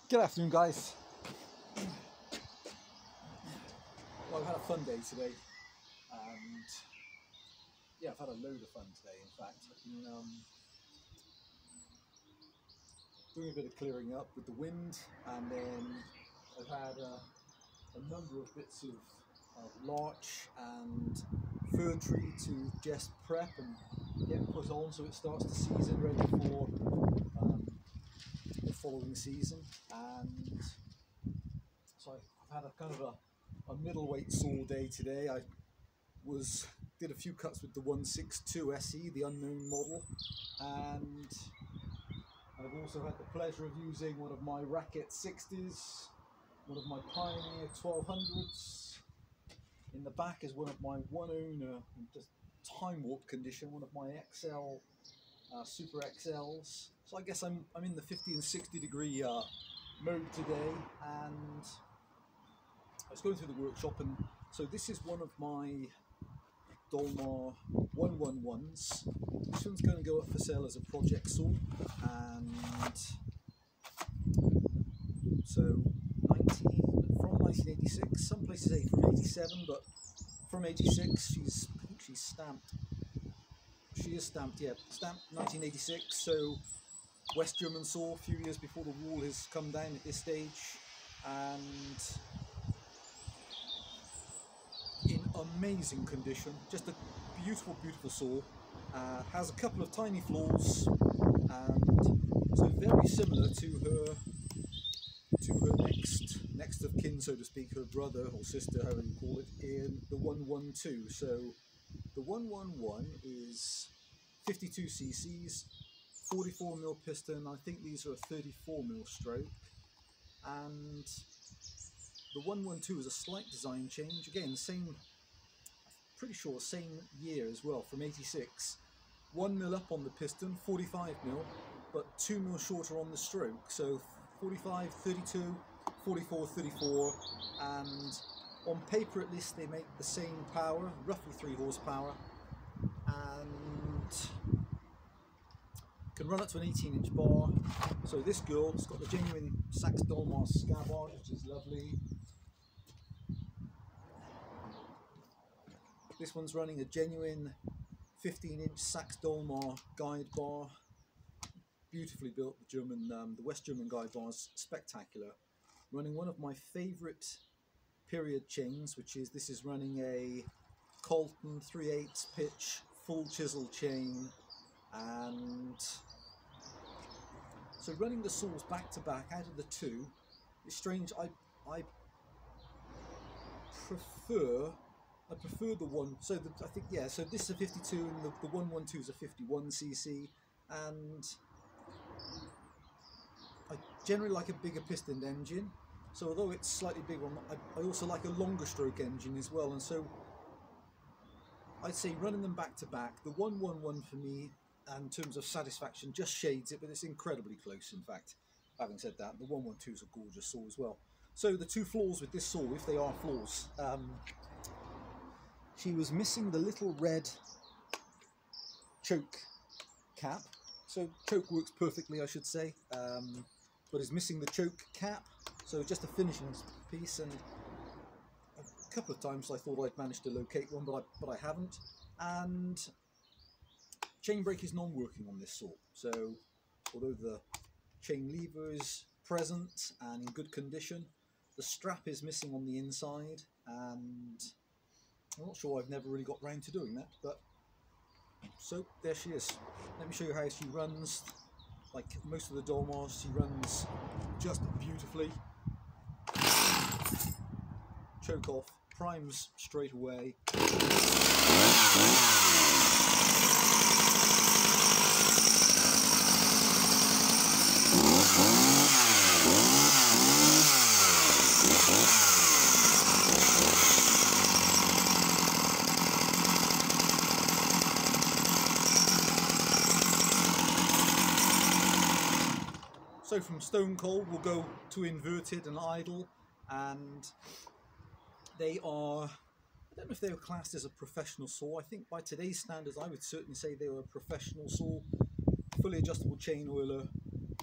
Good afternoon, guys. Well, I've had a fun day today, and yeah, I've had a load of fun today. In fact, I've been doing a bit of clearing up with the wind, and then I've had a number of bits of larch and fir tree to just prep and get put on so it starts the season ready for the following season. And so I've had a kind of a middleweight saw day today. I did a few cuts with the 162 SE, the unknown model, and I've also had the pleasure of using one of my Racket 60s, one of my Pioneer 1200s. In the back is one of my one owner, just time warp condition, one of my XL Super XLs. So I guess I'm in the 50 and 60 degree mode today, and I was going through the workshop, and so this is one of my Dolmar 111s. This one's going to go up for sale as a project saw, and so from 1986. Some places say from 87, but from 86. I think she's stamped. She is stamped, yeah, stamped 1986. So West German saw, a few years before the wall has come down at this stage, and in amazing condition. Just a beautiful, beautiful saw. Has a couple of tiny flaws, and so very similar to her next of kin, so to speak, her brother or sister, however you call it, in the 112. So the 111 is 52 cc's, 44mm piston. I think these are a 34mm stroke, and the 112 is a slight design change. Again, pretty sure same year as well, from 86. 1mm up on the piston, 45mm, but 2mm shorter on the stroke. So 45, 32, 44, 34, and on paper at least they make the same power, roughly 3 horsepower, and can run up to an 18-inch bar. So this girl has got the genuine Sachs Dolmar scabbard, which is lovely. This one's running a genuine 15-inch Sachs Dolmar guide bar. Beautifully built. The West German guide bar is spectacular. Running one of my favourite period chains, this is running a Colton 3/8 pitch full chisel chain, and so running the saws back to back out of the two, it's strange. I prefer the one. So I think, yeah. So this is a 52, and the 112 is a 51 cc, and I generally like a bigger pistoned engine. So although it's slightly bigger, I also like a longer stroke engine as well. And so I'd say running them back to back, the 111 for me, in terms of satisfaction, just shades it, but it's incredibly close. In fact, having said that, the 112 is a gorgeous saw as well. So the two flaws with this saw, if they are flaws, she was missing the little red choke cap. So choke works perfectly, I should say, but is missing the choke cap. So just a finishing piece, and a couple of times I thought I'd managed to locate one, but I haven't. And chain brake is non-working on this saw. So although the chain lever is present and in good condition, the strap is missing on the inside, and I'm not sure, I've never really got round to doing that, but so there she is. Let me show you how she runs. Like most of the Dolmars, she runs just beautifully. Choke off, primes straight away. So from stone cold we'll go to inverted and idle, and they are, I don't know if they were classed as a professional saw. I think by today's standards I would certainly say they were a professional saw. Fully adjustable chain oiler,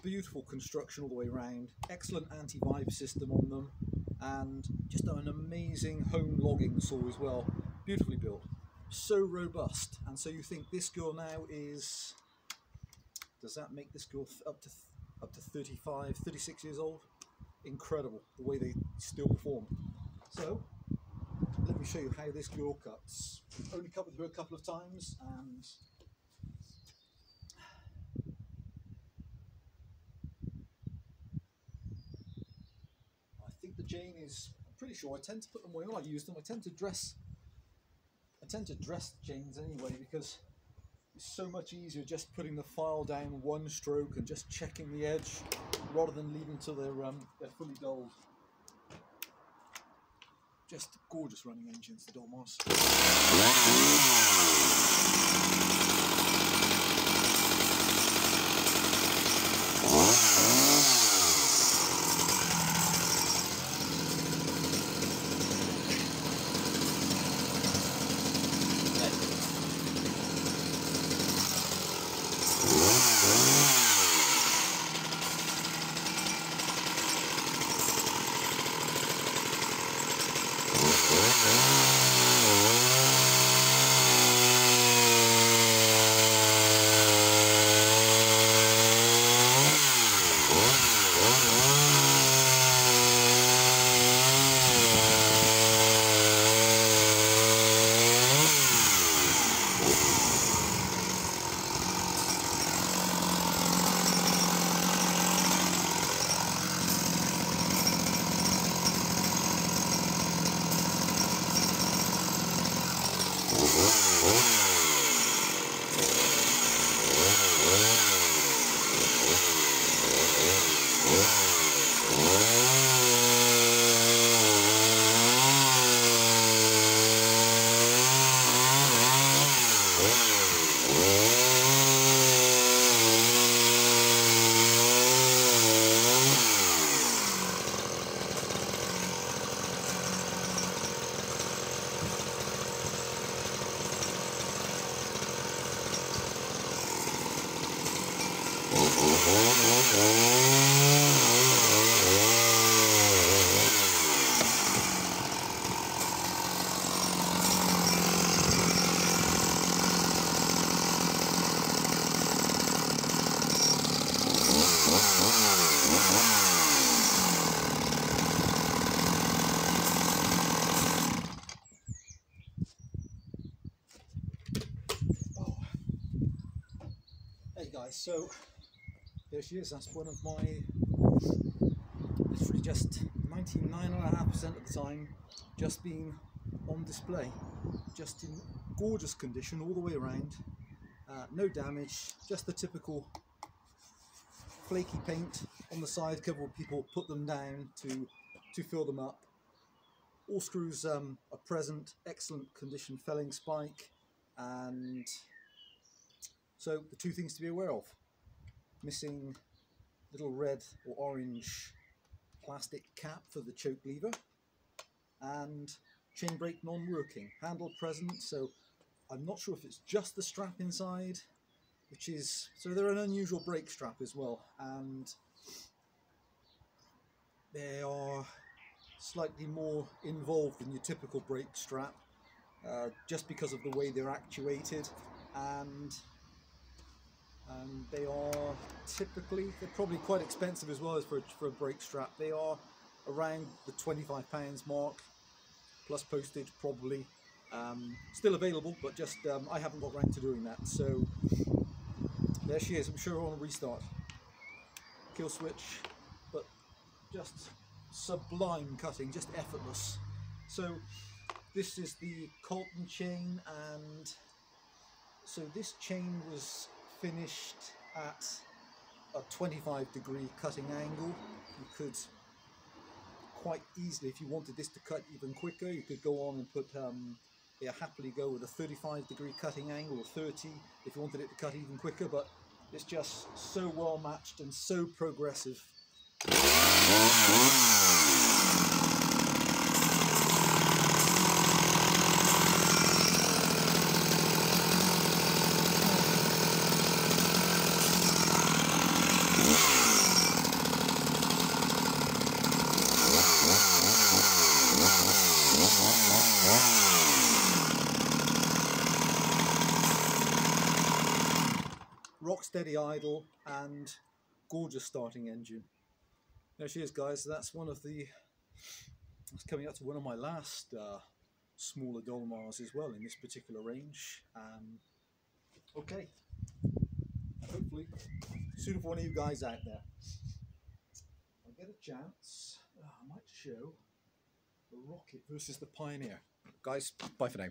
beautiful construction all the way around, excellent anti-vibe system on them, and just an amazing home logging saw as well, beautifully built, so robust. And so you think this girl now is, does that make this girl up to 35, 36 years old? Incredible the way they still perform. So let me show you how this girl cuts. I've only cut with her a couple of times, and I think the Jane is, I'm pretty sure I tend to put them away when I use them. I tend to dress Janes anyway, because it's so much easier just putting the file down one stroke and just checking the edge rather than leaving till they're fully dulled. Just gorgeous running engines, the Dolmars. Hey guys, so there she is. That's one of my, literally just 99.5% of the time just being on display, just in gorgeous condition all the way around, no damage, just the typical flaky paint on the side cover where people put them down to fill them up. All screws are present, excellent condition felling spike, and so the two things to be aware of: missing little red or orange plastic cap for the choke lever, and chain brake non-working. Handle present, so I'm not sure if it's just the strap inside, which is, so they're an unusual brake strap as well, and they are slightly more involved than your typical brake strap, just because of the way they're actuated, and they are typically, they're probably quite expensive as well as for a brake strap. They are around the £25 mark, plus postage probably. Still available, but just I haven't got round to doing that. So there she is. I'm sure on a restart. Kill switch, but just sublime cutting, just effortless. So this is the Colton chain, and so this chain was finished at a 25-degree cutting angle. You could quite easily, if you wanted this to cut even quicker, you could go on and put happily go with a 35-degree cutting angle, or 30 if you wanted it to cut even quicker, but it's just so well matched and so progressive. rock steady idle and gorgeous starting engine. There she is, guys. That's one of the, that's coming up to one of my last smaller Dolmars as well in this particular range. Okay, hopefully soon for one of you guys out there, I'll get a chance. I might show the Rocket versus the Pioneer. Guys, bye for now.